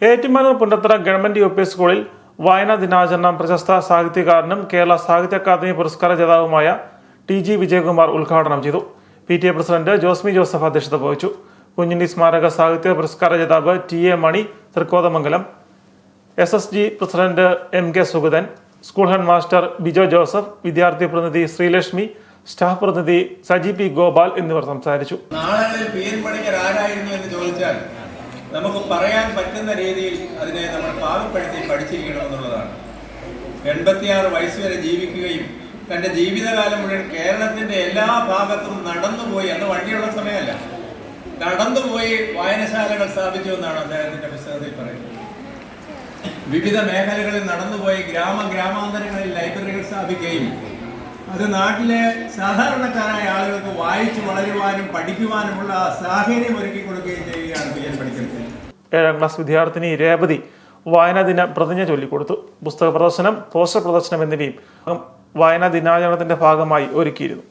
Ettumanoor Punnathara government UP. സ്കൂളിൽ വായനാ ദിനാചരണം പ്രശസ്ത സാഹിത്യകാരനും കേരള സാഹിത്യ അക്കാദമി പുരസ്കാര ജേതാവുമായ ടി.ജി. വിജയകുമാർ ഉദ്ഘാടനം ചെയ്തു. പി.ടി.എ പ്രസിഡന്റ് ജോസ്മി ജോസഫ് അധ്യക്ഷത വഹിച്ചു. കുഞ്ഞുണ്ണി സ്മാരക സാഹിത്യ പുരസ്കാര ജേതാവ് TA. Mani Thrikkothamangalam, SSG. President MK. Sugathan, school head master Bijo Joseph, വിദ്യാർത്ഥി പ്രതിനിധി ശ്രീലക്ഷ്മി, സ്റ്റാഫ് പ്രതിനിധി സജി പി. ഗോപാൽ എന്നിവർ സംസാരിച്ചു. നാളുകളിൽ പി.എൻ. പണിക്കർ ആരായിരുന്നു എന്ന് ചോദിച്ചാൽ നമുക്ക് പറയാൻ പറ്റുന്ന രീതിയിൽ അതിനെ നമ്മൾ പാകപ്പെടുത്തി പഠിച്ചിരിക്കണമെന്നുള്ളതാണ്. 86 വയസ്സ് വരെ ജീവിക്കുകയും തൻ്റെ ജീവിതകാലം മുഴുവൻ കേരളത്തിൻ്റെ എല്ലാ ഭാഗത്തും നടന്നുപോയി, അന്ന് വണ്ടിയുള്ള സമയമല്ല, നടന്നുപോയി വായനശാലകൾ സ്ഥാപിച്ചു എന്നാണ് അദ്ദേഹത്തിൻ്റെ പുസ്തകത്തിൽ പറയുന്നത്. വിവിധ മേഖലകളിൽ നടന്നുപോയി ഗ്രാമാന്തരങ്ങളിൽ ലൈബ്രറികൾ സ്ഥാപിക്കുകയും അത് നാട്ടിലെ സാധാരണക്കാരായ ആളുകൾക്ക് വായിച്ചു വളരുവാനും പഠിക്കുവാനുമുള്ള സാഹചര്യം ഒരുക്കി കൊടുക്കുകയും ചെയ്യുകയാണ് പി.എൻ. പണിക്കർ. 7ാം ക്ലാസ് വിദ്യാർത്ഥിനി രേവതി വായനാ ദിന പ്രതിജ്ഞ ചൊല്ലിക്കൊടുത്തു. പുസ്തക പ്രദർശനം, പോസ്റ്റർ പ്രദർശനം എന്നിവയും വായനാ ദിനാചരണത്തിന്റെ ഭാഗമായി ഒരുക്കിയിരുന്നു.